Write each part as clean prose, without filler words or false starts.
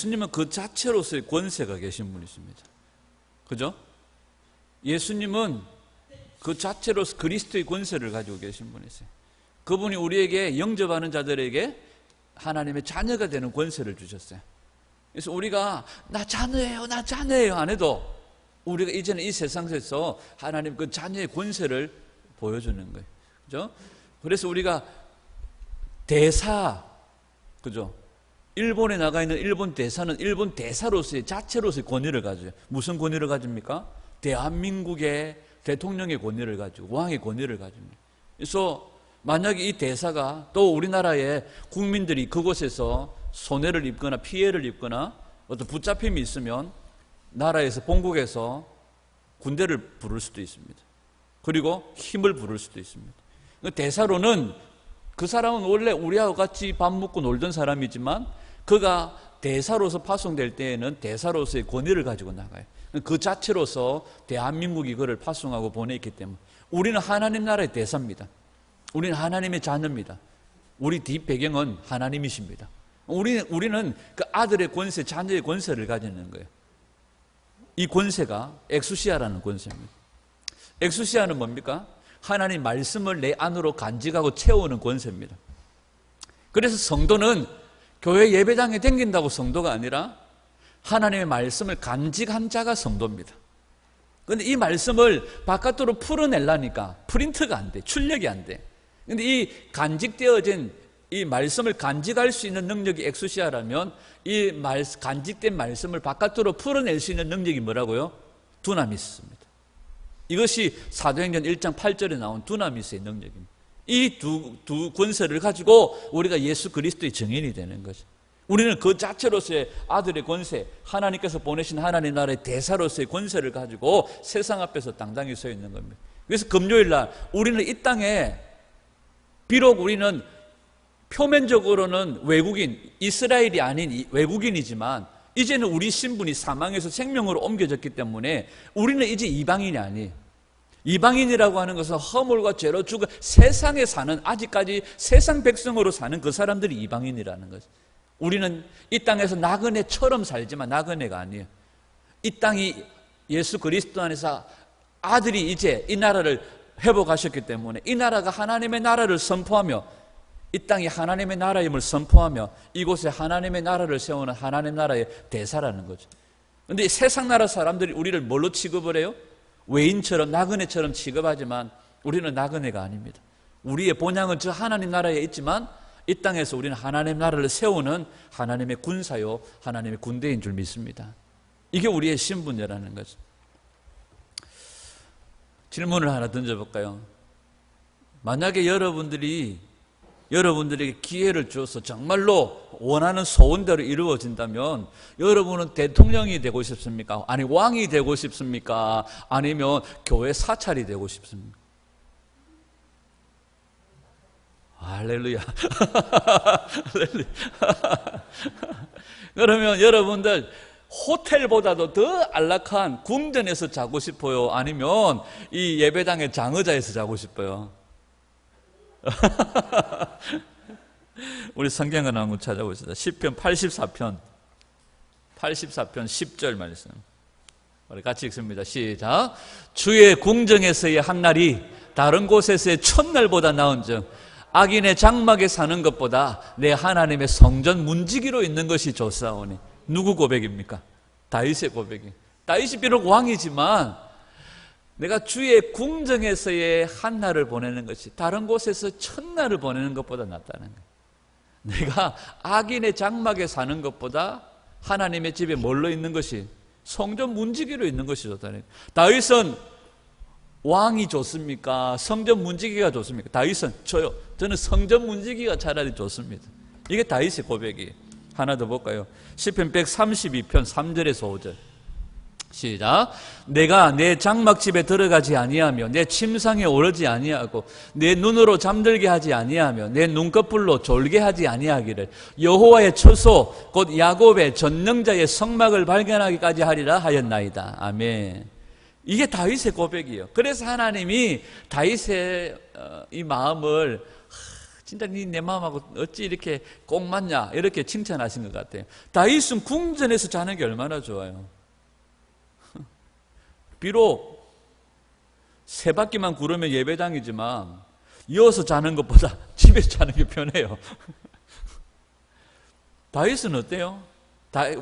예수님은 그 자체로서의 권세가 계신 분이십니다. 그죠? 예수님은 그 자체로서 그리스도의 권세를 가지고 계신 분이세요. 그분이 우리에게 영접하는 자들에게 하나님의 자녀가 되는 권세를 주셨어요. 그래서 우리가 나 자녀예요 안 해도 우리가 이제는 이 세상에서 하나님 그 자녀의 권세를 보여주는 거예요. 그죠? 그래서 우리가 대사, 그죠? 일본에 나가 있는 일본 대사는 일본 대사로서의 자체로서의 권위를 가져요. 무슨 권위를 가집니까? 대한민국의 대통령의 권위를 가지고 왕의 권위를 가집니다. 그래서 만약에 이 대사가 또 우리나라의 국민들이 그곳에서 손해를 입거나 피해를 입거나 어떤 붙잡힘이 있으면 나라에서 본국에서 군대를 부를 수도 있습니다. 그리고 힘을 부를 수도 있습니다. 대사로는 그 사람은 원래 우리하고 같이 밥 먹고 놀던 사람이지만 그가 대사로서 파송될 때에는 대사로서의 권위를 가지고 나가요. 그 자체로서 대한민국이 그를 파송하고 보내있기 때문에 우리는 하나님 나라의 대사입니다. 우리는 하나님의 자녀입니다. 우리 뒷배경은 하나님이십니다. 우리는 그 아들의 권세, 자녀의 권세를 가지는 거예요. 이 권세가 엑수시아라는 권세입니다. 엑수시아는 뭡니까? 하나님 말씀을 내 안으로 간직하고 채우는 권세입니다. 그래서 성도는 교회 예배당에 댕긴다고 성도가 아니라 하나님의 말씀을 간직한 자가 성도입니다. 그런데 이 말씀을 바깥으로 풀어내려니까 프린트가 안 돼, 출력이 안 돼. 그런데 이 간직되어진 이 말씀을 간직할 수 있는 능력이 엑수시아라면 이 간직된 말씀을 바깥으로 풀어낼 수 있는 능력이 뭐라고요? 두나미스입니다. 이것이 사도행전 1장 8절에 나온 두나미스의 능력입니다. 이 두 권세를 가지고 우리가 예수 그리스도의 증인이 되는 거죠. 우리는 그 자체로서의 아들의 권세, 하나님께서 보내신 하나님 나라의 대사로서의 권세를 가지고 세상 앞에서 당당히 서 있는 겁니다. 그래서 금요일 날 우리는 이 땅에 비록 우리는 표면적으로는 외국인, 이스라엘이 아닌 외국인이지만 이제는 우리 신분이 사망에서 생명으로 옮겨졌기 때문에 우리는 이제 이방인이 아니에요. 이방인이라고 하는 것은 허물과 죄로 죽은 세상에 사는, 아직까지 세상 백성으로 사는 그 사람들이 이방인이라는 거죠. 우리는 이 땅에서 나그네처럼 살지만 나그네가 아니에요. 이 땅이 예수 그리스도 안에서 아들이 이제 이 나라를 회복하셨기 때문에 이 나라가 하나님의 나라를 선포하며 이 땅이 하나님의 나라임을 선포하며 이곳에 하나님의 나라를 세우는 하나님 나라의 대사라는 거죠. 그런데 세상 나라 사람들이 우리를 뭘로 취급을 해요? 외인처럼 나그네처럼 취급하지만 우리는 나그네가 아닙니다. 우리의 본향은 저 하나님 나라에 있지만 이 땅에서 우리는 하나님 나라를 세우는 하나님의 군사요 하나님의 군대인 줄 믿습니다. 이게 우리의 신분이라는 거죠. 질문을 하나 던져볼까요? 만약에 여러분들에게 기회를 줘서 정말로 원하는 소원대로 이루어진다면 여러분은 대통령이 되고 싶습니까? 아니 왕이 되고 싶습니까? 아니면 교회 사찰이 되고 싶습니까? 할렐루야. 할렐루야. 그러면 여러분들 호텔보다도 더 안락한 궁전에서 자고 싶어요? 아니면 이 예배당의 장의자에서 자고 싶어요? 우리 성경을 한번 찾아보시다. 시편 84편 10절 말씀 우리 같이 읽습니다. 시작. 주의 궁정에서의 한날이 다른 곳에서의 첫날보다 나은즉 악인의 장막에 사는 것보다 내 하나님의 성전 문지기로 있는 것이 좋사오니. 누구 고백입니까? 다윗의 고백이. 다윗이 비록 왕이지만 내가 주의 궁정에서의 한날을 보내는 것이 다른 곳에서 첫날을 보내는 것보다 낫다는 거예요. 내가 악인의 장막에 사는 것보다 하나님의 집에 뭘로 있는 것이, 성전 문지기로 있는 것이 좋다는 거예요. 다윗은 왕이 좋습니까? 성전 문지기가 좋습니까? 다윗은 저는 성전 문지기가 차라리 좋습니다. 이게 다윗의 고백이에요. 하나 더 볼까요? 시편 132편 3절에서 5절 시작. 내가 내 장막집에 들어가지 아니하며 내 침상에 오르지 아니하고 내 눈으로 잠들게 하지 아니하며 내 눈꺼풀로 졸게 하지 아니하기를 여호와의 처소 곧 야곱의 전능자의 성막을 발견하기까지 하리라 하였나이다. 아멘. 이게 다윗의 고백이에요. 그래서 하나님이 다윗의 이 마음을 진짜 내 마음하고 어찌 이렇게 꼭 맞냐 이렇게 칭찬하신 것 같아요. 다윗은 궁전에서 자는 게 얼마나 좋아요. 비록 세 바퀴만 구르면 예배당이지만 이어서 자는 것보다 집에서 자는 게 편해요. 다윗은 어때요?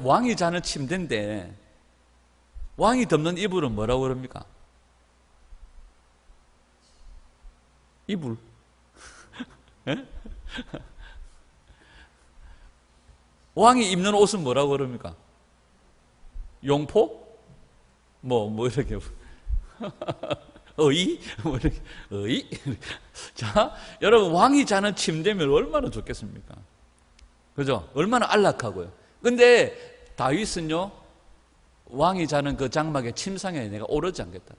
왕이 자는 침대인데 왕이 덮는 이불은 뭐라고 그럽니까? 이불. 왕이 입는 옷은 뭐라고 그럽니까? 용포? 뭐 이렇게 어이? 뭐 이렇게 어이? 자, 여러분 왕이 자는 침대면 얼마나 좋겠습니까? 그죠? 얼마나 안락하고요. 근데 다윗은요, 왕이 자는 그 장막의 침상에 내가 오르지 않겠다.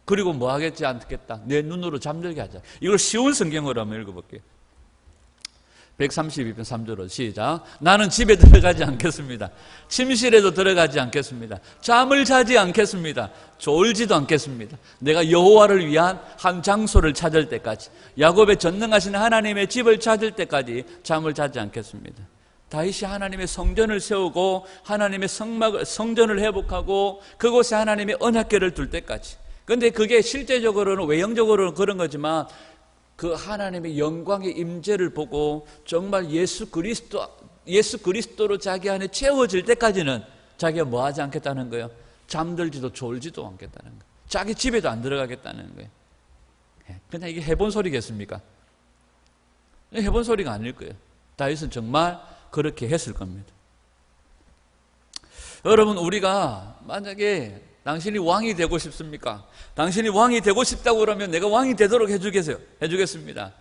그리고 뭐 하겠지 않겠다. 내 눈으로 잠들게 하자. 이걸 쉬운 성경으로 한번 읽어볼게요. 132편 3절로 시작. 나는 집에 들어가지 않겠습니다. 침실에도 들어가지 않겠습니다. 잠을 자지 않겠습니다. 졸지도 않겠습니다. 내가 여호와를 위한 한 장소를 찾을 때까지, 야곱의 전능하신 하나님의 집을 찾을 때까지 잠을 자지 않겠습니다. 다윗이 하나님의 성전을 세우고 하나님의 성전을 회복하고 그곳에 하나님의 언약궤를 둘 때까지. 그런데 그게 실제적으로는 외형적으로는 그런 거지만 그 하나님의 영광의 임재를 보고 정말 예수 그리스도로 자기 안에 채워질 때까지는 자기가 뭐 하지 않겠다는 거예요? 잠들지도 졸지도 않겠다는 거예요. 자기 집에도 안 들어가겠다는 거예요. 그냥 이게 해본 소리겠습니까? 해본 소리가 아닐 거예요. 다윗은 정말 그렇게 했을 겁니다. 여러분, 우리가 만약에 당신이 왕이 되고 싶습니까? 당신이 왕이 되고 싶다고 그러면 내가 왕이 되도록 해주겠습니다.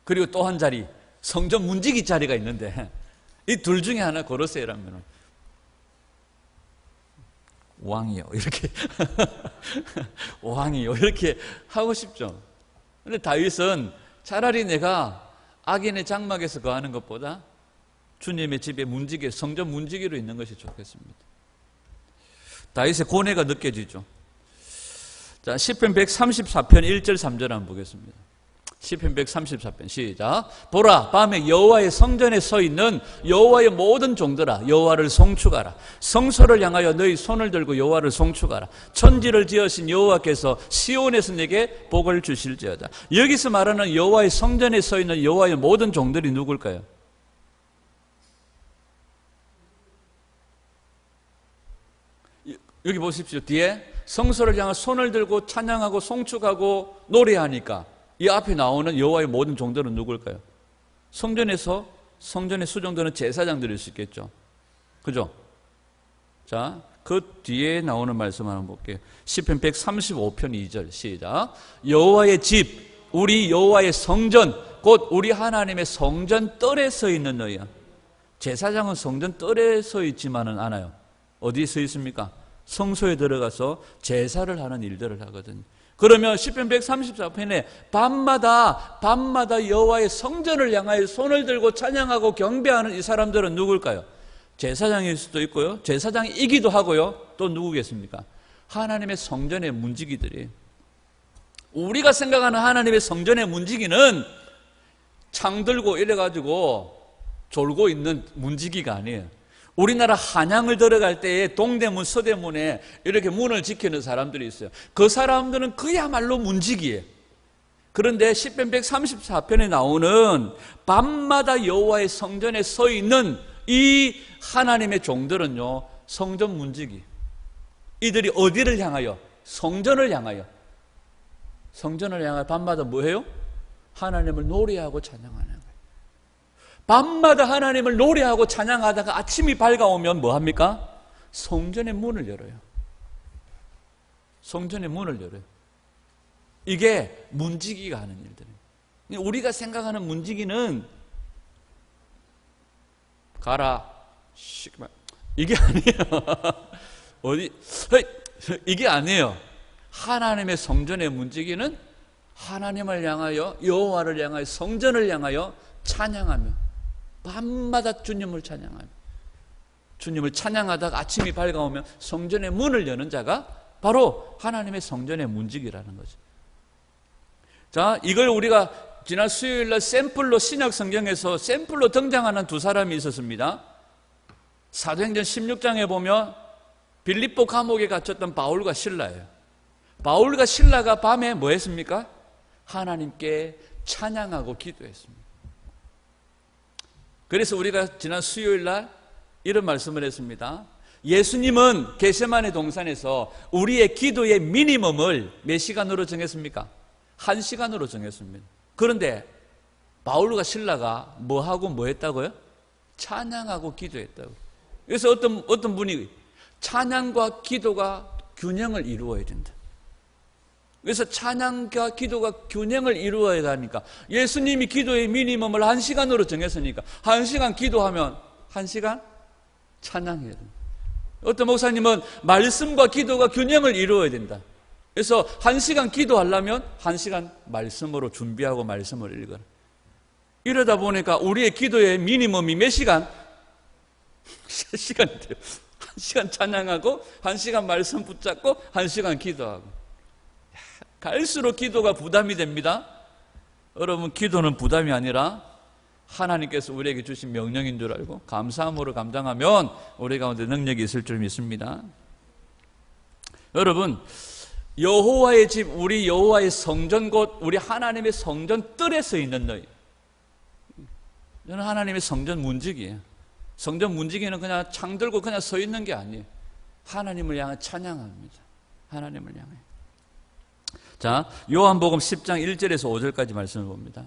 그리고 또 한 자리, 성전 문지기 자리가 있는데 이 둘 중에 하나 고르세요. 라면 왕이요 이렇게 왕이요 이렇게 하고 싶죠. 그런데 다윗은 차라리 내가 악인의 장막에서 거하는 것보다 주님의 집에 문지기, 성전 문지기로 있는 것이 좋겠습니다. 다윗의 고뇌가 느껴지죠. 자, 시편 134편 1절 3절 한번 보겠습니다. 시편 134편 시작. 보라, 밤에 여호와의 성전에 서 있는 여호와의 모든 종들아, 여호와를 송축하라. 성소를 향하여 너희 손을 들고 여호와를 송축하라. 천지를 지으신 여호와께서 시온에서 내게 복을 주실지어다. 여기서 말하는 여호와의 성전에 서 있는 여호와의 모든 종들이 누굴까요? 여기 보십시오. 뒤에 성소를 향해 손을 들고 찬양하고 송축하고 노래하니까 이 앞에 나오는 여호와의 모든 종들은 누굴까요? 성전에서 성전의 수종들은 제사장들일 수 있겠죠. 그죠? 자, 그 뒤에 나오는 말씀 한번 볼게요. 시편 135편 2절 시작. 여호와의 집, 우리 여호와의 성전, 곧 우리 하나님의 성전 뜰에 서 있는 너희야. 제사장은 성전 뜰에 서 있지만은 않아요. 어디에 서 있습니까? 성소에 들어가서 제사를 하는 일들을 하거든요. 그러면 시편 134편에 밤마다 여호와의 성전을 향하여 손을 들고 찬양하고 경배하는 이 사람들은 누굴까요? 제사장일 수도 있고요. 제사장이기도 하고요. 또 누구겠습니까? 하나님의 성전의 문지기들이. 우리가 생각하는 하나님의 성전의 문지기는 창 들고 이래가지고 졸고 있는 문지기가 아니에요. 우리나라 한양을 들어갈 때에 동대문, 서대문에 이렇게 문을 지키는 사람들이 있어요. 그 사람들은 그야말로 문지기예요. 그런데 시편 134편에 나오는 밤마다 여호와의 성전에 서 있는 이 하나님의 종들은요, 성전 문지기. 이들이 어디를 향하여? 성전을 향하여. 성전을 향하여 밤마다 뭐 해요? 하나님을 노래하고 찬양하는 거예요. 밤마다 하나님을 노래하고 찬양하다가 아침이 밝아오면 뭐 합니까? 성전의 문을 열어요. 성전의 문을 열어요. 이게 문지기가 하는 일들이에요. 우리가 생각하는 문지기는 가라, 이게 아니에요. 이게 아니에요. 하나님의 성전의 문지기는 하나님을 향하여, 여호와를 향하여, 성전을 향하여 찬양하며 밤마다 주님을 찬양하며, 주님을 찬양하다가 아침이 밝아오면 성전의 문을 여는 자가 바로 하나님의 성전의 문지기라는 거죠. 자, 이걸 우리가 지난 수요일날 샘플로 신약 성경에서 샘플로 등장하는 두 사람이 있었습니다. 사도행전 16장에 보면 빌립보 감옥에 갇혔던 바울과 실라예요. 바울과 실라가 밤에 뭐 했습니까? 하나님께 찬양하고 기도했습니다. 그래서 우리가 지난 수요일날 이런 말씀을 했습니다. 예수님은 겟세마네 동산에서 우리의 기도의 미니멈을 몇 시간으로 정했습니까? 1시간으로 정했습니다. 그런데 바울과 실라가 뭐하고 뭐 했다고요? 찬양하고 기도했다고. 그래서 어떤 분이 찬양과 기도가 균형을 이루어야 된다. 그래서 찬양과 기도가 균형을 이루어야 하니까 예수님이 기도의 미니멈을 1시간으로 정했으니까 1시간 기도하면 1시간 찬양해야 된다. 어떤 목사님은 말씀과 기도가 균형을 이루어야 된다. 그래서 1시간 기도하려면 1시간 말씀으로 준비하고 말씀을 읽어라. 이러다 보니까 우리의 기도의 미니멈이 몇 시간? 3시간이 돼요. 1시간 찬양하고 1시간 말씀 붙잡고 1시간 기도하고. 갈수록 기도가 부담이 됩니다. 여러분, 기도는 부담이 아니라 하나님께서 우리에게 주신 명령인 줄 알고 감사함으로 감당하면 우리 가운데 능력이 있을 줄 믿습니다. 여러분, 여호와의 집, 우리 여호와의 성전, 곧 우리 하나님의 성전 뜰에 서 있는 너희. 저는 하나님의 성전 문지기예요. 성전 문지기는 그냥 창 들고 그냥 서 있는 게 아니에요. 하나님을 향해 찬양합니다. 하나님을 향해. 자, 요한복음 10장 1절에서 5절까지 말씀을 봅니다.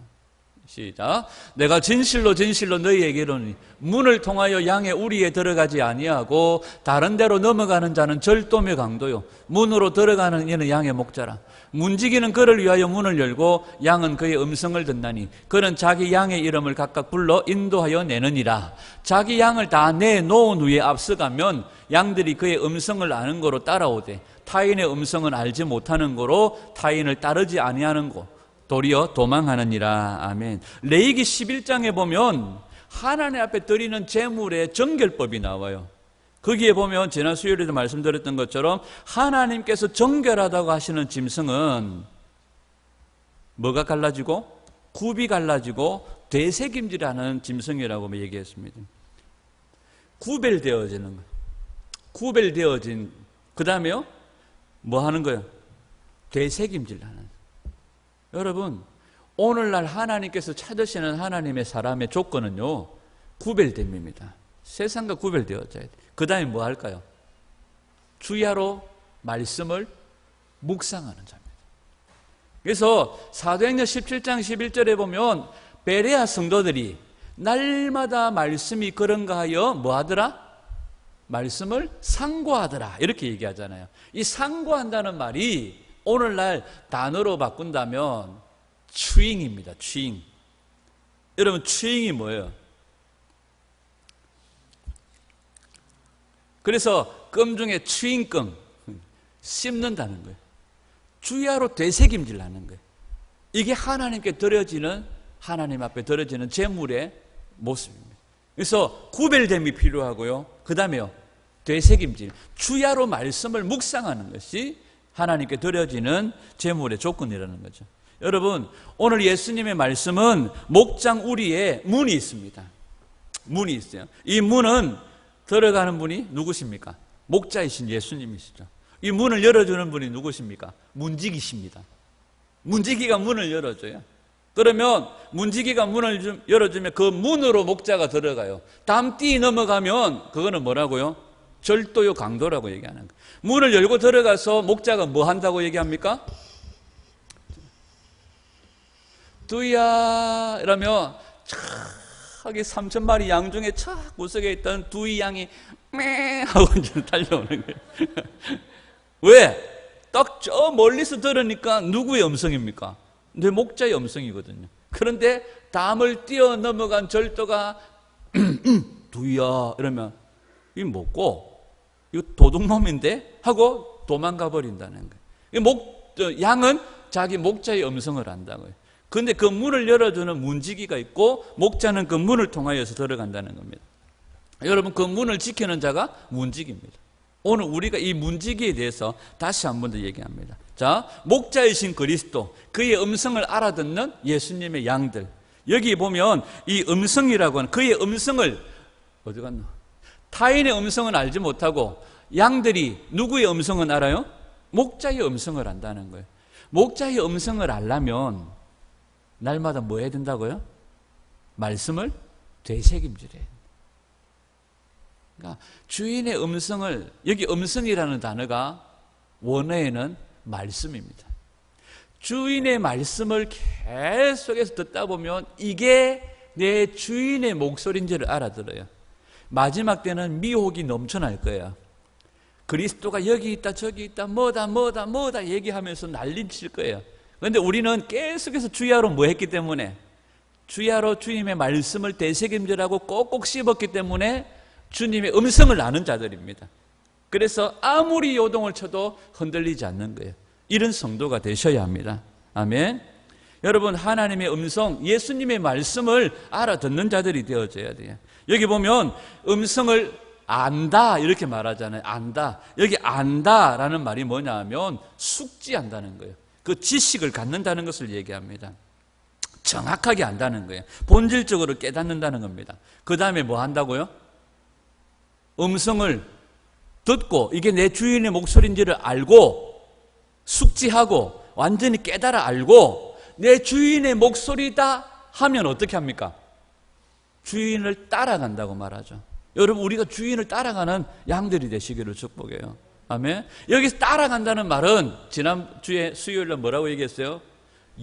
시작. 내가 진실로 진실로 너희에게 이르노니 문을 통하여 양의 우리에 들어가지 아니하고 다른 데로 넘어가는 자는 절도며 강도요 문으로 들어가는 이는 양의 목자라. 문지기는 그를 위하여 문을 열고 양은 그의 음성을 듣나니 그는 자기 양의 이름을 각각 불러 인도하여 내느니라. 자기 양을 다 내놓은 후에 앞서가면 양들이 그의 음성을 아는 거로 따라오되 타인의 음성은 알지 못하는 거로 타인을 따르지 아니하는 거 도리어 도망하느니라. 아멘. 레위기 11장에 보면 하나님 앞에 드리는 제물의 정결법이 나와요. 거기에 보면 지난 수요일에도 말씀드렸던 것처럼 하나님께서 정결하다고 하시는 짐승은 뭐가 갈라지고 굽이 갈라지고 되새김질하는 짐승이라고 얘기했습니다. 구별되어지는 거. 구별되어진 그 다음에요 뭐 하는 거예요? 되새김질하는. 여러분, 오늘날 하나님께서 찾으시는 하나님의 사람의 조건은요 구별됨입니다. 세상과 구별되어져야 돼. 그 다음에 뭐 할까요? 주야로 말씀을 묵상하는 자입니다. 그래서 사도행전 17장 11절에 보면 베레아 성도들이 날마다 말씀이 그런가 하여 뭐 하더라? 말씀을 상고하더라 이렇게 얘기하잖아요. 이 상고한다는 말이 오늘날 단어로 바꾼다면 추잉입니다. 추잉. 여러분, 추잉이 뭐예요? 그래서 껌 중에 추잉껌 씹는다는 거예요. 주야로 되새김질 하는 거예요. 이게 하나님께 드려지는, 하나님 앞에 드려지는 제물의 모습입니다. 그래서 구별됨이 필요하고요. 그 다음에요 되새김질, 주야로 말씀을 묵상하는 것이 하나님께 드려지는 제물의 조건이라는 거죠. 여러분, 오늘 예수님의 말씀은 목장 우리에 문이 있습니다. 문이 있어요. 이 문은 들어가는 분이 누구십니까? 목자이신 예수님이시죠. 이 문을 열어주는 분이 누구십니까? 문지기십니다. 문지기가 문을 열어줘요. 그러면 문지기가 문을 열어주면 그 문으로 목자가 들어가요. 담띠 넘어가면 그거는 뭐라고요? 절도요 강도라고 얘기하는 거예요. 문을 열고 들어가서 목자가 뭐 한다고 얘기합니까? 두야 이러면 저기 3,000마리 양 중에 착 구석에 있던 두이 양이 매 하고 이제 달려오는 거예요. 왜? 딱 저 멀리서 들으니까 누구의 음성입니까? 내 목자의 음성이거든요. 그런데 담을 뛰어넘어간 절도가 두야 이러면 이 뭐고? 이거 도둑놈인데? 하고 도망가 버린다는 거예요. 양은 자기 목자의 음성을 안다고요. 그런데 그 문을 열어주는 문지기가 있고 목자는 그 문을 통하여서 들어간다는 겁니다. 여러분, 그 문을 지키는 자가 문지기입니다. 오늘 우리가 이 문지기에 대해서 다시 한 번 더 얘기합니다. 자, 목자이신 그리스도, 그의 음성을 알아듣는 예수님의 양들. 여기 보면 이 음성이라고 하는 그의 음성을 어디 갔나? 타인의 음성은 알지 못하고 양들이 누구의 음성은 알아요? 목자의 음성을 안다는 거예요. 목자의 음성을 알려면 날마다 뭐 해야 된다고요? 말씀을 되새김질해야 돼요. 그러니까 주인의 음성을, 여기 음성이라는 단어가 원어에는 말씀입니다. 주인의 말씀을 계속해서 듣다 보면 이게 내 주인의 목소리인지를 알아들어요. 마지막 때는 미혹이 넘쳐날 거예요. 그리스도가 여기 있다 저기 있다 뭐다 얘기하면서 난리칠 거예요. 그런데 우리는 계속해서 주야로 뭐 했기 때문에, 주야로 주님의 말씀을 되새김질하고 꼭꼭 씹었기 때문에 주님의 음성을 아는 자들입니다. 그래서 아무리 요동을 쳐도 흔들리지 않는 거예요. 이런 성도가 되셔야 합니다. 아멘. 여러분, 하나님의 음성, 예수님의 말씀을 알아듣는 자들이 되어져야 돼요. 여기 보면 음성을 안다 이렇게 말하잖아요. 안다. 여기 안다라는 말이 뭐냐 하면 숙지한다는 거예요. 그 지식을 갖는다는 것을 얘기합니다. 정확하게 안다는 거예요. 본질적으로 깨닫는다는 겁니다. 그 다음에 뭐 한다고요? 음성을 듣고 이게 내 주인의 목소리인지를 알고 숙지하고 완전히 깨달아 알고 내 주인의 목소리다 하면 어떻게 합니까? 주인을 따라간다고 말하죠. 여러분, 우리가 주인을 따라가는 양들이 되시기를 축복해요. 아멘. 여기서 따라간다는 말은 지난주에 수요일날 뭐라고 얘기했어요?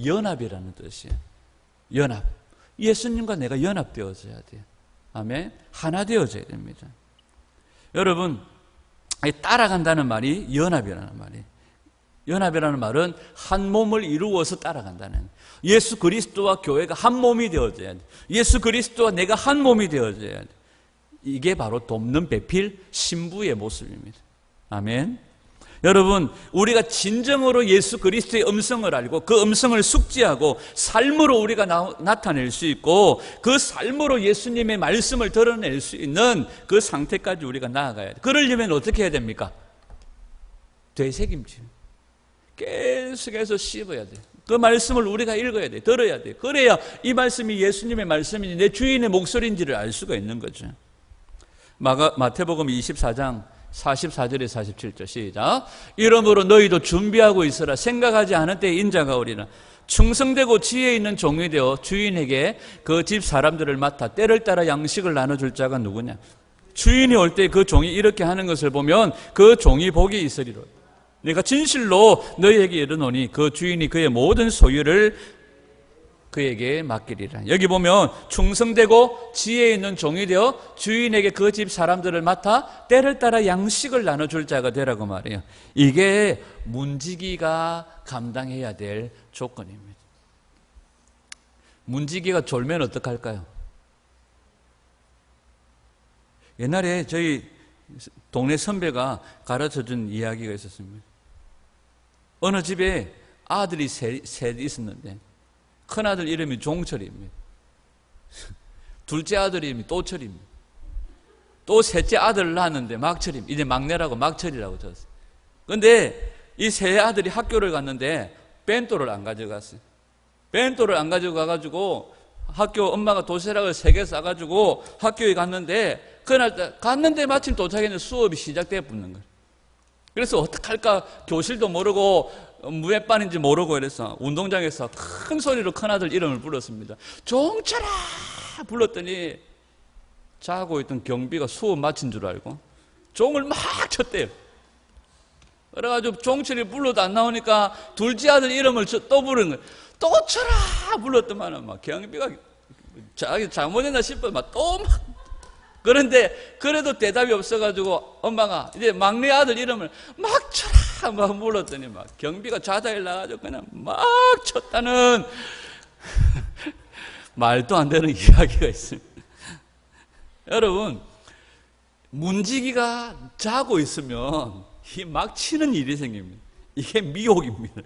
연합이라는 뜻이에요. 연합. 예수님과 내가 연합되어져야 돼요. 아멘. 하나 되어져야 됩니다. 여러분, 따라간다는 말이 연합이라는 말이에요. 연합이라는 말은 한 몸을 이루어서 따라간다는, 예수 그리스도와 교회가 한 몸이 되어져야 돼. 예수 그리스도와 내가 한 몸이 되어져야 돼. 이게 바로 돕는 배필 신부의 모습입니다. 아멘. 여러분, 우리가 진정으로 예수 그리스도의 음성을 알고 그 음성을 숙지하고 삶으로 우리가 나타낼 수 있고 그 삶으로 예수님의 말씀을 드러낼 수 있는 그 상태까지 우리가 나아가야 돼. 그러려면 어떻게 해야 됩니까? 되새김질. 계속해서 씹어야 돼. 그 말씀을 우리가 읽어야 돼. 들어야 돼. 그래야 이 말씀이 예수님의 말씀인지 내 주인의 목소리인지를 알 수가 있는 거죠. 마태복음 24장 44절에 47절 시작. 이러므로 너희도 준비하고 있으라. 생각하지 않은 때에 인자가 오리라. 충성되고 지혜 있는 종이 되어 주인에게 그 집 사람들을 맡아 때를 따라 양식을 나눠줄 자가 누구냐. 주인이 올 때 그 종이 이렇게 하는 것을 보면 그 종이 복이 있으리로다. 내가 진실로 너희에게 이르노니 그 주인이 그의 모든 소유를 그에게 맡기리라. 여기 보면 충성되고 지혜 있는 종이 되어 주인에게 그 집 사람들을 맡아 때를 따라 양식을 나눠줄 자가 되라고 말해요. 이게 문지기가 감당해야 될 조건입니다. 문지기가 졸면 어떡할까요? 옛날에 저희 동네 선배가 가르쳐준 이야기가 있었습니다. 어느 집에 아들이 셋 있었는데 큰아들 이름이 종철입니다. 둘째 아들 이름이 또철입니다. 또 셋째 아들을 낳았는데 막철입니다. 이제 막내라고 막철이라고 졌어요. 그런데 이 세 아들이 학교를 갔는데 벤또를 안 가져갔어요. 벤또를 안 가져가가지고 학교 엄마가 도시락을 3개 싸가지고 학교에 갔는데 그날 갔는데 마침 도착했는데 수업이 시작돼 붙는 거예요. 그래서 어떡할까 교실도 모르고 무몇 반인지 모르고 이래서 운동장에서 큰 소리로 큰아들 이름을 불렀습니다. 종철아 불렀더니 자고 있던 경비가 수업 마친 줄 알고 종을 막 쳤대요. 그래가지고 종철이 불러도 안 나오니까 둘째 아들 이름을 또 부르는 거예요. 또 쳐라 불렀더만 막 경비가 자기 잘못했나 싶어 막 또 막. 그런데 그래도 대답이 없어가지고 엄마가 이제 막내 아들 이름을 막 쳐라 막 불렀더니 막 경비가 좌다일 나가지고 그냥 막 쳤다는 말도 안 되는 이야기가 있습니다. 여러분, 문지기가 자고 있으면 이 막 치는 일이 생깁니다. 이게 미혹입니다.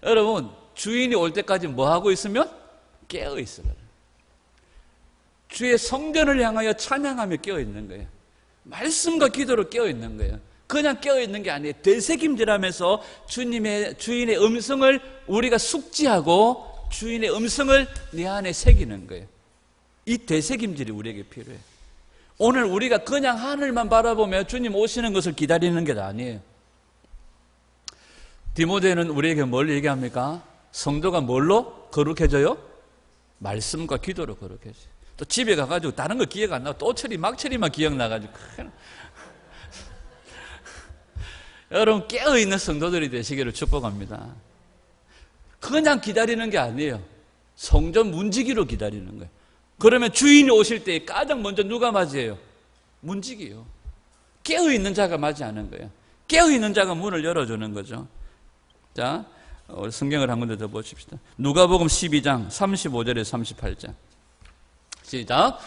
여러분, 주인이 올 때까지 뭐 하고 있으면 깨어 있어요. 주의 성전을 향하여 찬양하며 깨어 있는 거예요. 말씀과 기도로 깨어 있는 거예요. 그냥 깨어있는 게 아니에요. 되새김질하면서 주인의 음성을 우리가 숙지하고 주인의 음성을 내 안에 새기는 거예요. 이 되새김질이 우리에게 필요해요. 오늘 우리가 그냥 하늘만 바라보며 주님 오시는 것을 기다리는 게 아니에요. 디모데는 우리에게 뭘 얘기합니까? 성도가 뭘로 거룩해져요? 말씀과 기도로 거룩해져요. 또 집에 가가지고 다른 거 기억 안 나고 또처리 막처리만 기억나가지고 여러분 깨어있는 성도들이 되시기를 축복합니다. 그냥 기다리는 게 아니에요. 성전 문지기로 기다리는 거예요. 그러면 주인이 오실 때 가장 먼저 누가 맞이해요? 문지기요. 깨어있는 자가 맞이하는 거예요. 깨어있는 자가 문을 열어주는 거죠. 자, 우리 성경을 한 군데 더 보십시다. 누가복음 12장 35절에서 38절. 시작.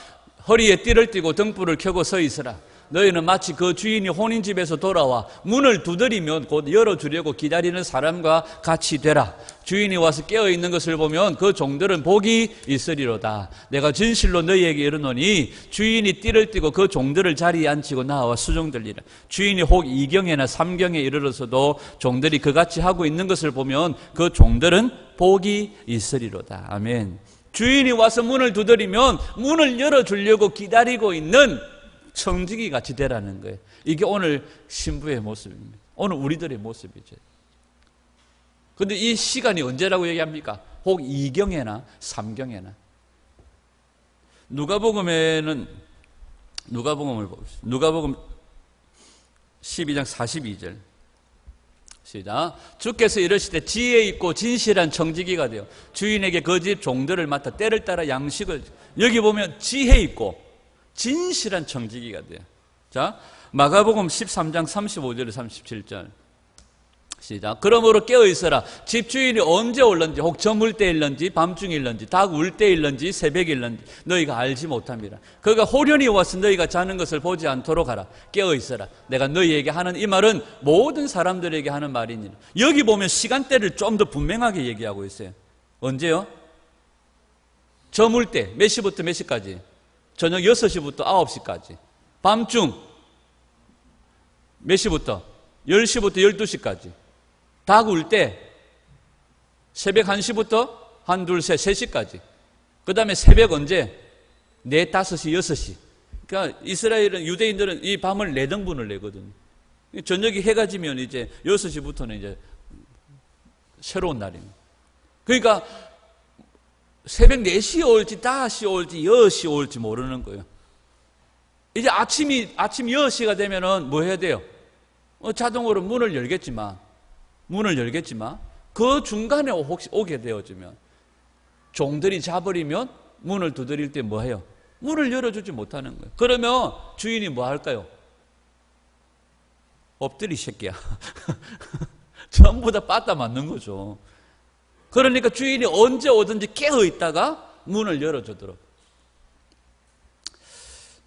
허리에 띠를 띠고 등불을 켜고 서 있으라. 너희는 마치 그 주인이 혼인집에서 돌아와 문을 두드리면 곧 열어주려고 기다리는 사람과 같이 되라. 주인이 와서 깨어있는 것을 보면 그 종들은 복이 있으리로다. 내가 진실로 너희에게 이르노니 주인이 띠를 띠고 그 종들을 자리에 앉히고 나와 수종들리라. 주인이 혹 2경에나 3경에 이르러서도 종들이 그같이 하고 있는 것을 보면 그 종들은 복이 있으리로다. 아멘. 주인이 와서 문을 두드리면 문을 열어주려고 기다리고 있는 청지기 같이 되라는 거예요. 이게 오늘 신부의 모습입니다. 오늘 우리들의 모습이죠. 그런데 이 시간이 언제라고 얘기합니까? 혹 2경에나 3경에나. 누가복음을 봅시다. 누가복음 12장 42절. 시작. 주께서 이르시되 지혜 있고 진실한 청지기가 되어 주인에게 그 집 종들을 맡아 때를 따라 양식을. 여기 보면 지혜 있고 진실한 청지기가 돼요. 자, 마가복음 13장 35절 37절. 시작. 그러므로 깨어있어라. 집주인이 언제 올는지 혹 저물 때일는지 밤중일는지 닭 울 때일는지 새벽일는지 너희가 알지 못합니다. 그가 호련히 와서 너희가 자는 것을 보지 않도록 하라. 깨어있어라. 내가 너희에게 하는 이 말은 모든 사람들에게 하는 말이니라. 여기 보면 시간대를 좀 더 분명하게 얘기하고 있어요. 언제요? 저물 때 몇 시부터 몇 시까지? 저녁 6시부터 9시까지. 밤중 몇 시부터? 10시부터 12시까지. 닭 울 때 새벽 1시부터 1, 2, 3, 3시까지. 그 다음에 새벽 언제? 4, 5시, 6시. 그러니까 이스라엘은, 유대인들은 이 밤을 4등분을 내거든요. 저녁이 해가 지면 이제 6시부터는 이제 새로운 날입니다. 그러니까 새벽 4시에 올지 5시에 올지 10시에 올지 모르는 거예요. 이제 아침 10시가 되면은 뭐 해야 돼요? 자동으로 문을 열겠지만 그 중간에 혹시 오게 되어지면 종들이 자버리면 문을 두드릴 때 뭐 해요? 문을 열어주지 못하는 거예요. 그러면 주인이 뭐 할까요? 엎드리 새끼야. 전부 다 빠따 맞는 거죠. 그러니까 주인이 언제 오든지 깨어있다가 문을 열어주도록.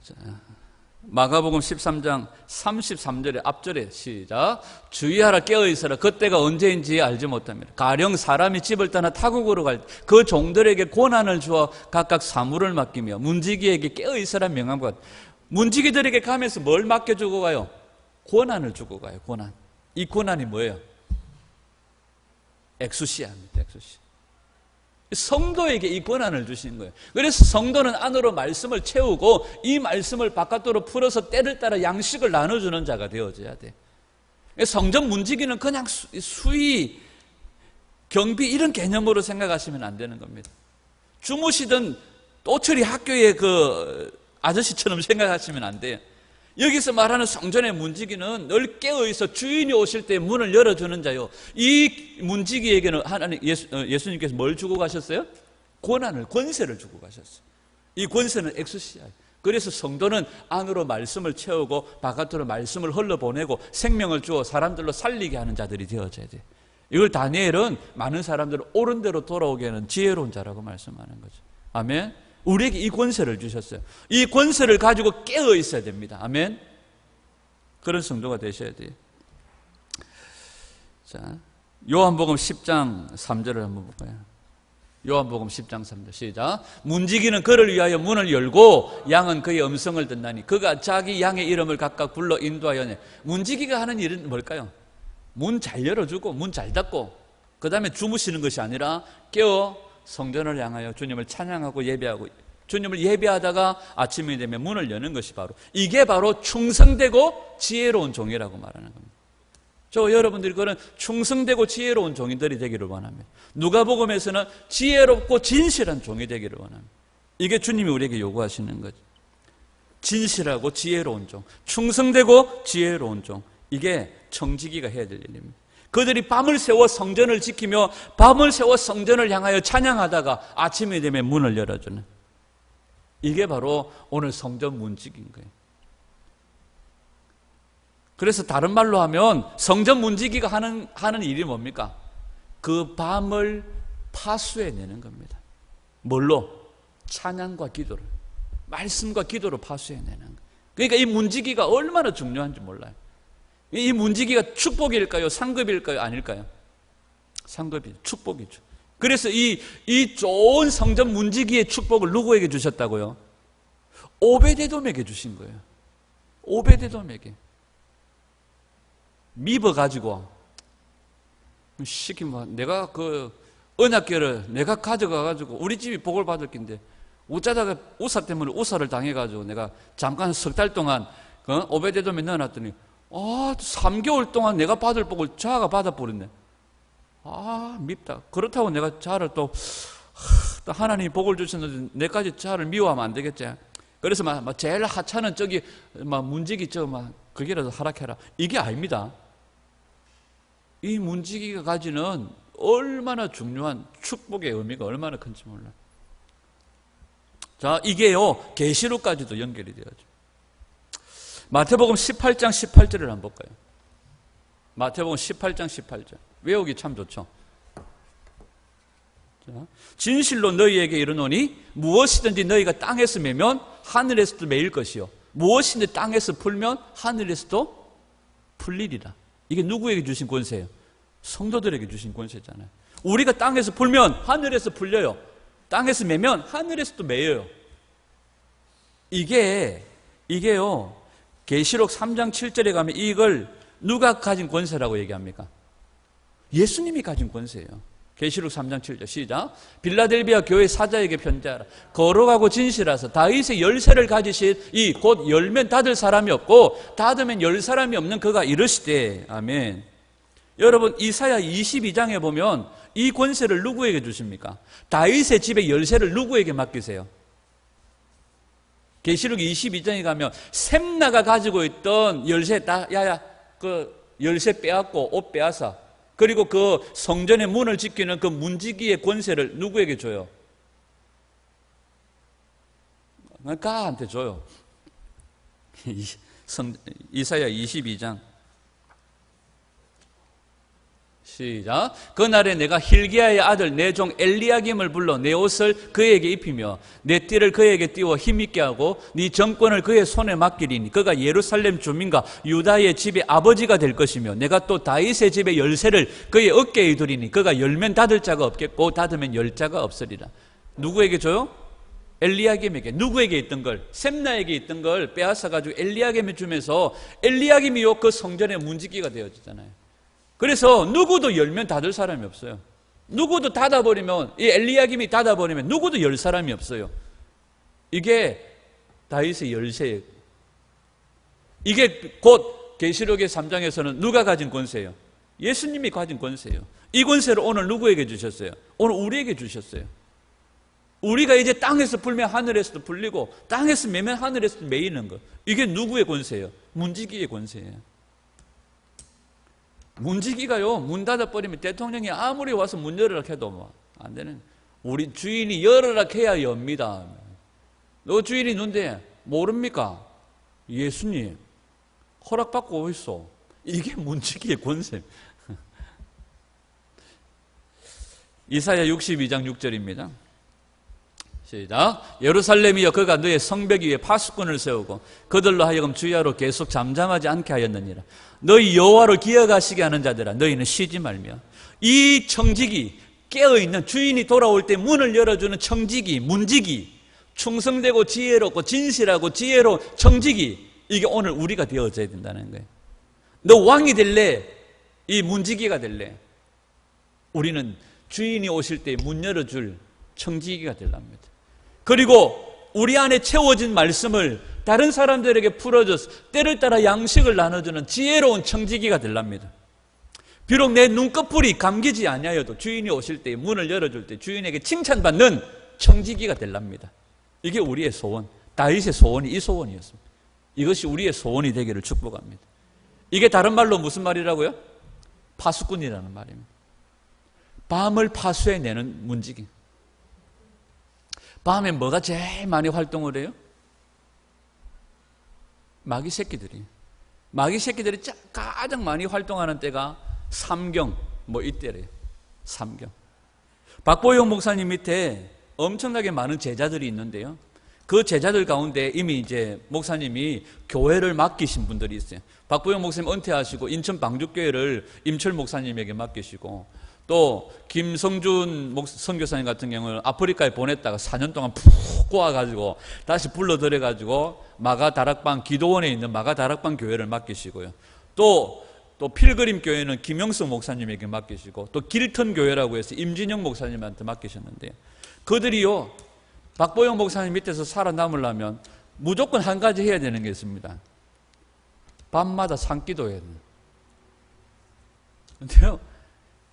자, 마가복음 13장 33절의 앞절에 시작. 주의하라 깨어있어라. 그때가 언제인지 알지 못합니다. 가령 사람이 집을 떠나 타국으로 갈 때 그 종들에게 권한을 주어 각각 사물을 맡기며 문지기에게 깨어있어라 명함과 같다. 문지기들에게 가면서 뭘 맡겨주고 가요? 권한을 주고 가요. 권한. 이 권한이 뭐예요? 엑수시아입니다. 엑수시아. 성도에게 이 권한을 주신 거예요. 그래서 성도는 안으로 말씀을 채우고 이 말씀을 바깥으로 풀어서 때를 따라 양식을 나눠주는 자가 되어져야 돼. 성전 문지기는 그냥 수의, 경비 이런 개념으로 생각하시면 안 되는 겁니다. 주무시던 또처리 학교의 그 아저씨처럼 생각하시면 안 돼요. 여기서 말하는 성전의 문지기는 늘 깨어있어 주인이 오실 때 문을 열어주는 자요. 이 문지기에게는 하나님 예수님께서 뭘 주고 가셨어요? 권세를 주고 가셨어요. 이 권세는 엑수시아예요. 그래서 성도는 안으로 말씀을 채우고 바깥으로 말씀을 흘러보내고 생명을 주어 사람들로 살리게 하는 자들이 되어져야 돼요. 이걸 다니엘은 많은 사람들을 옳은 대로 돌아오게 하는 지혜로운 자라고 말씀하는 거죠. 아멘. 우리에게 이 권세를 주셨어요. 이 권세를 가지고 깨어 있어야 됩니다. 아멘. 그런 성도가 되셔야 돼요. 자, 요한복음 10장 3절을 한번 볼까요? 요한복음 10장 3절 시작. 문지기는 그를 위하여 문을 열고 양은 그의 음성을 듣나니 그가 자기 양의 이름을 각각 불러 인도하여내. 문지기가 하는 일은 뭘까요? 문 잘 열어주고 문 잘 닫고 그 다음에 주무시는 것이 아니라 깨어 성전을 향하여 주님을 찬양하고 예배하고, 주님을 예배하다가 아침이 되면 문을 여는 것이 바로, 이게 바로 충성되고 지혜로운 종이라고 말하는 겁니다. 저 여러분들이 그런 충성되고 지혜로운 종이들이 되기를 원합니다. 누가복음에서는 지혜롭고 진실한 종이 되기를 원합니다. 이게 주님이 우리에게 요구하시는 거죠. 진실하고 지혜로운 종, 충성되고 지혜로운 종, 이게 청지기가 해야 될 일입니다. 그들이 밤을 새워 성전을 지키며 밤을 새워 성전을 향하여 찬양하다가 아침이 되면 문을 열어주는, 이게 바로 오늘 성전 문지기인 거예요. 그래서 다른 말로 하면 성전 문지기가 하는 일이 뭡니까? 그 밤을 파수해내는 겁니다. 뭘로? 찬양과 기도를, 말씀과 기도로 파수해내는 거예요. 그러니까 이 문지기가 얼마나 중요한지 몰라요. 이 문지기가 축복일까요? 상급일까요? 아닐까요? 상급이죠. 축복이죠. 그래서 이 좋은 성전 문지기의 축복을 누구에게 주셨다고요? 오베데돔에게 주신 거예요. 오베데돔에게. 미버가지고, 시키면 내가 그 언약궤를 내가 가져가가지고 우리 집이 복을 받을 낀데, 어쩌다가 우사 때문에 우사를 당해가지고 내가 잠깐 석 달 동안 오베데돔에 넣어놨더니 3개월 동안 내가 받을 복을 자가 받아버렸네. 밉다. 그렇다고 내가 자를 또 하나님이 복을 주셨는데 내까지 자를 미워하면 안 되겠지. 그래서 막 제일 하찮은 저기 문지기 그게라도 하락해라, 이게 아닙니다. 이 문지기가 가지는 얼마나 중요한 축복의 의미가 얼마나 큰지 몰라요. 자, 이게요 계시록까지도 연결이 되어죠. 마태복음 18장 18절을 한번 볼까요? 마태복음 18장 18절 외우기 참 좋죠. 자, 진실로 너희에게 이르노니 무엇이든지 너희가 땅에서 매면 하늘에서도 매일 것이요 무엇이든지 땅에서 풀면 하늘에서도 풀리리라. 이게 누구에게 주신 권세예요? 성도들에게 주신 권세잖아요. 우리가 땅에서 풀면 하늘에서 풀려요. 땅에서 매면 하늘에서도 매여요. 이게요 계시록 3장 7절에 가면 이걸 누가 가진 권세라고 얘기합니까? 예수님이 가진 권세예요. 계시록 3장 7절 시작. 빌라델비아 교회 사자에게 편지하라. 거룩하고 진실하사 다윗의 열쇠를 가지신 이 곧 열면 닫을 사람이 없고 닫으면 열 사람이 없는 그가 이르시되. 아멘. 여러분 이사야 22장에 보면 이 권세를 누구에게 주십니까? 다윗의 집의 열쇠를 누구에게 맡기세요? 계시록 22장에 가면 셈나가 가지고 있던 열쇠 그 열쇠 빼앗고 옷 빼앗아, 그리고 그 성전의 문을 지키는 그 문지기의 권세를 누구에게 줘요? 가한테 줘요. 이사야 22장 시작. 그날에 내가 hil기야의 아들 내 종 엘리야김을 불러 내 옷을 그에게 입히며 내 띠를 그에게 띄워 힘있게 하고 네 정권을 그의 손에 맡기리니 그가 예루살렘 주민과 유다의 집의 아버지가 될 것이며 내가 또 다윗의 집의 열쇠를 그의 어깨에 두리니 그가 열면 닫을 자가 없겠고 닫으면 열 자가 없으리라. 누구에게 줘요? 엘리야김에게. 누구에게 있던 걸? 셈나에게 있던 걸 빼앗아가지고 엘리야김에 주면서 엘리야김이요 그 성전의 문지기가 되어지잖아요. 그래서 누구도 열면 닫을 사람이 없어요. 누구도 닫아버리면, 이 엘리야김이 닫아버리면 누구도 열 사람이 없어요. 이게 다윗의 열쇠예요. 이게 곧 계시록의 3장에서는 누가 가진 권세예요? 예수님이 가진 권세예요. 이 권세를 오늘 누구에게 주셨어요? 오늘 우리에게 주셨어요. 우리가 이제 땅에서 풀면 하늘에서도 풀리고 땅에서 매면 하늘에서도 매이는 것, 이게 누구의 권세예요? 문지기의 권세예요. 문지기가요 문 닫아버리면 대통령이 아무리 와서 문 열으라 해도 뭐 안 되는, 우리 주인이 열으라 해야 엽니다. 너 주인이 누군데 모릅니까? 예수님 허락받고 오있어. 이게 문지기의 권세. 이사야 62장 6절입니다 시작. 예루살렘이여 그가 너의 성벽 위에 파수꾼을 세우고 그들로 하여금 주야로 계속 잠잠하지 않게 하였느니라. 너희 여호와를 기억하시게 하는 자들아 너희는 쉬지 말며. 이 청지기 깨어있는, 주인이 돌아올 때 문을 열어주는 청지기, 문지기, 충성되고 지혜롭고 진실하고 지혜로운 청지기, 이게 오늘 우리가 되어져야 된다는 거예요. 너 왕이 될래? 이 문지기가 될래? 우리는 주인이 오실 때 문 열어줄 청지기가 되랍니다. 그리고 우리 안에 채워진 말씀을 다른 사람들에게 풀어줘서 때를 따라 양식을 나눠주는 지혜로운 청지기가 되랍니다. 비록 내 눈꺼풀이 감기지 아니하여도 주인이 오실 때 문을 열어줄 때 주인에게 칭찬받는 청지기가 되랍니다. 이게 우리의 소원, 다윗의 소원이 이 소원이었습니다. 이것이 우리의 소원이 되기를 축복합니다. 이게 다른 말로 무슨 말이라고요? 파수꾼이라는 말입니다. 밤을 파수해내는 문지기. 밤에 뭐가 제일 많이 활동을 해요? 마귀 새끼들이. 마귀 새끼들이 가장 많이 활동하는 때가 삼경, 뭐 이때래요. 삼경. 박보영 목사님 밑에 엄청나게 많은 제자들이 있는데요. 그 제자들 가운데 이미 이제 목사님이 교회를 맡기신 분들이 있어요. 박보영 목사님 은퇴하시고 인천 방죽교회를 임철 목사님에게 맡기시고, 또 김성준 선교사님 같은 경우는 아프리카에 보냈다가 4년 동안 푹 꼬아가지고 다시 불러들여가지고 마가다락방, 기도원에 있는 마가다락방 교회를 맡기시고요. 또 필그림 교회는 김영석 목사님에게 맡기시고, 또 길턴 교회라고 해서 임진영 목사님한테 맡기셨는데요. 그들이요, 박보영 목사님 밑에서 살아남으려면 무조건 한 가지 해야 되는 게 있습니다. 밤마다 산기도 해야 돼요. 근데요,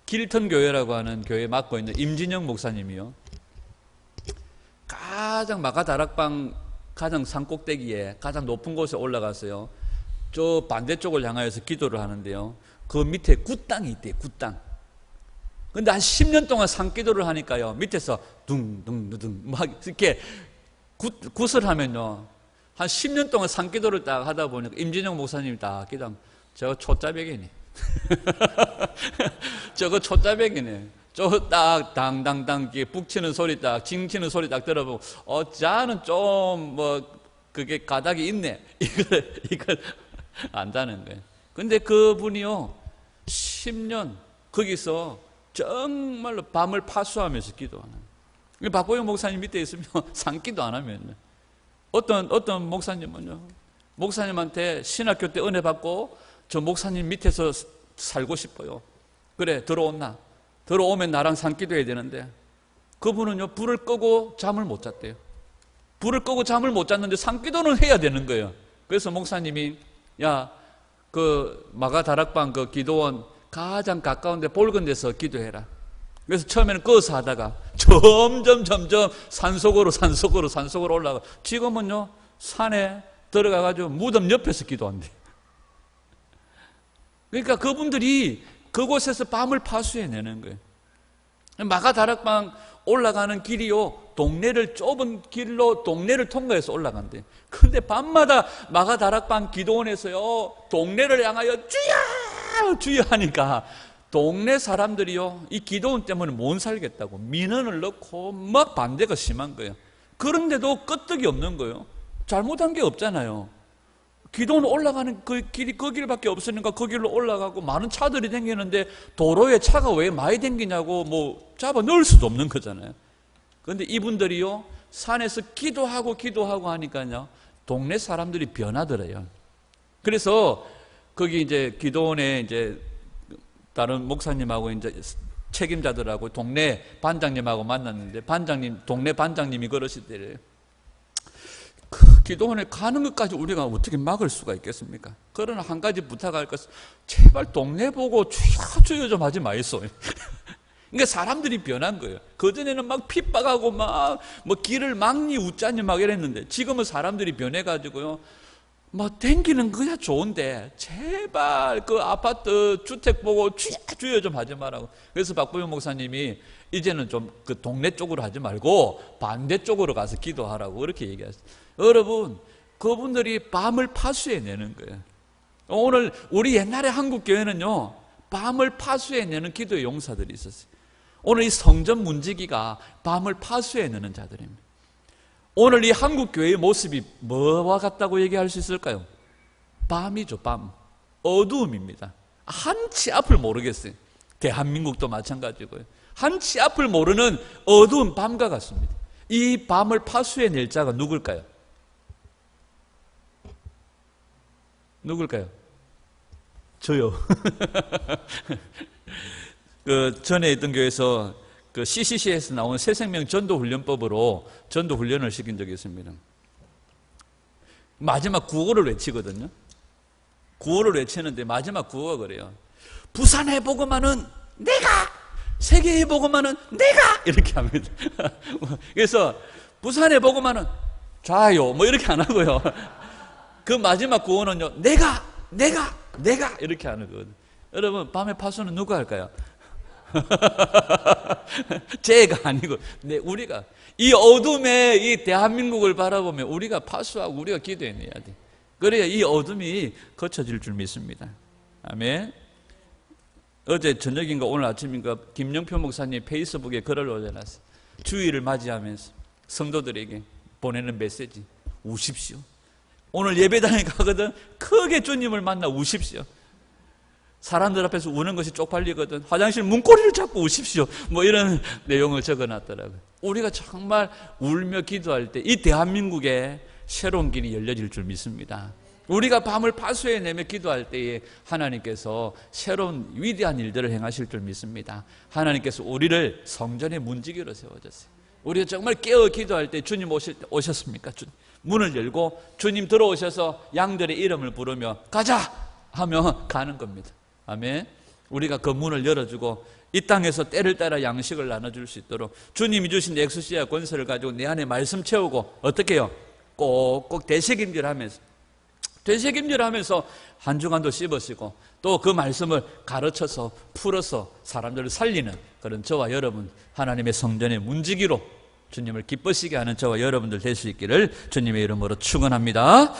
길턴 교회라고 하는 교회 맡고 있는 임진영 목사님이요, 가장 마가다락방 가장 산꼭대기에 가장 높은 곳에 올라가서요, 저 반대쪽을 향하여서 기도를 하는데요, 그 밑에 굿땅이 있대요. 굿땅. 근데 한 10년 동안 산기도를 하니까요, 밑에서 둥둥둥둥 막 이렇게 굿을 하면요, 한 10년 동안 산기도를 딱 하다 보니까 임진영 목사님이 딱 기도하면, 저거 초짜배기네. 저거 초짜배기네. 저 딱 당당당 북치는 소리 딱, 징치는 소리 딱 들어보고, 자는 좀 그게 가닥이 있네. 이걸 안다는 거예요. 근데 그분이요, 10년 거기서 정말로 밤을 파수하면서 기도하는. 박보영 목사님 밑에 있으면 산기도 안 하면, 어떤 목사님은요, 목사님한테 신학교 때 은혜 받고 저 목사님 밑에서 살고 싶어요. 그래, 들어온나? 들어오면 나랑 산기도 해야 되는데, 그분은요, 불을 끄고 잠을 못 잤대요. 불을 끄고 잠을 못 잤는데 산기도는 해야 되는 거예요. 그래서 목사님이, 야, 그 마가다락방 그 기도원 가장 가까운 데 볼건 데서 기도해라. 그래서 처음에는 꺼서 하다가 점점 산속으로 올라가. 지금은요, 산에 들어가가지고 무덤 옆에서 기도한대. 그러니까 그분들이 그곳에서 밤을 파수해내는 거예요. 마가다락방 올라가는 길이요, 동네를 좁은 길로 동네를 통과해서 올라간대. 그런데 밤마다 마가다락방 기도원에서요, 동네를 향하여 주여 하니까 동네 사람들이요, 이 기도원 때문에 못 살겠다고 민원을 넣고 막 반대가 심한 거예요. 그런데도 끄떡이 없는 거예요. 잘못한 게 없잖아요. 기도원 올라가는 그 길밖에 없으니까 그 길로 올라가고 많은 차들이 다니는데 도로에 차가 왜 많이 다니냐고 뭐 잡아 넣을 수도 없는 거잖아요. 그런데 이분들이요, 산에서 기도하고 하니까요, 동네 사람들이 변하더래요. 그래서 거기 이제 기도원에 이제 다른 목사님하고 이제 책임자들하고 동네 반장님하고 만났는데, 동네 반장님이 그러시더래요. 그 기도원에 가는 것까지 우리가 어떻게 막을 수가 있겠습니까? 그러나 한 가지 부탁할 것은, 제발 동네 보고 주여 좀 하지 마이소. 그러니까 사람들이 변한 거예요. 그전에는 막 핍박하고 막 뭐 길을 막니 웃자니 막 이랬는데, 지금은 사람들이 변해가지고요, 뭐 댕기는 거야 좋은데 제발 그 아파트 주택 보고 주여 좀 하지 말라고. 그래서 박보영 목사님이 이제는 좀 그 동네 쪽으로 하지 말고 반대쪽으로 가서 기도하라고 그렇게 얘기했어요. 여러분, 그분들이 밤을 파수해내는 거예요. 오늘 우리 옛날에 한국 교회는요, 밤을 파수해내는 기도의 용사들이 있었어요. 오늘 이 성전 문지기가 밤을 파수해내는 자들입니다. 오늘 이 한국 교회의 모습이 뭐와 같다고 얘기할 수 있을까요? 밤이죠, 밤. 어두움입니다. 한치 앞을 모르겠어요. 대한민국도 마찬가지고요. 한치 앞을 모르는 어두운 밤과 같습니다. 이 밤을 파수해낼 자가 누굴까요? 누굴까요? 저요. 그 전에 있던 교회에서 그 CCC에서 나온 새생명 전도훈련법으로 전도훈련을 시킨 적이 있습니다. 마지막 구호를 외치거든요. 구호를 외치는데 마지막 구호가 그래요. 부산의 복음화는 내가, 세계의 복음화는 내가, 이렇게 합니다. 그래서 부산의 복음화는 좌요 뭐 이렇게 안 하고요. 그 마지막 구호는요, 내가 이렇게 하는 거거든요. 여러분, 밤의 파수는 누가 할까요? 제가 아니고 우리가 이 어둠에 이 대한민국을 바라보며 우리가 파수하고 우리가 기도해내야 돼. 그래야 이 어둠이 거쳐질 줄 믿습니다. 아멘. 어제 저녁인가 오늘 아침인가 김영표 목사님 페이스북에 글을 올려놨어요. 주일을 맞이하면서 성도들에게 보내는 메시지, 우십시오. 오늘 예배당에 가거든 크게 주님을 만나 우십시오. 사람들 앞에서 우는 것이 쪽팔리거든 화장실 문고리를 잡고 우십시오. 뭐 이런 내용을 적어놨더라고요. 우리가 정말 울며 기도할 때 이 대한민국에 새로운 길이 열려질 줄 믿습니다. 우리가 밤을 파수해내며 기도할 때에 하나님께서 새로운 위대한 일들을 행하실 줄 믿습니다. 하나님께서 우리를 성전의 문지기로 세워줬어요. 우리가 정말 깨어 기도할 때 주님 오셨습니까? 문을 열고 주님 들어오셔서 양들의 이름을 부르며 가자 하며 가는 겁니다. 아멘. 우리가 그 문을 열어주고 이 땅에서 때를 따라 양식을 나눠줄 수 있도록 주님이 주신 엑스시아 권세를 가지고 내 안에 말씀 채우고 어떻게 해요? 꼭꼭 되새김질하면서 한 주간도 씹으시고 또 그 말씀을 가르쳐서 풀어서 사람들을 살리는 그런 저와 여러분, 하나님의 성전의 문지기로 주님을 기쁘시게 하는 저와 여러분들 될 수 있기를 주님의 이름으로 축원합니다.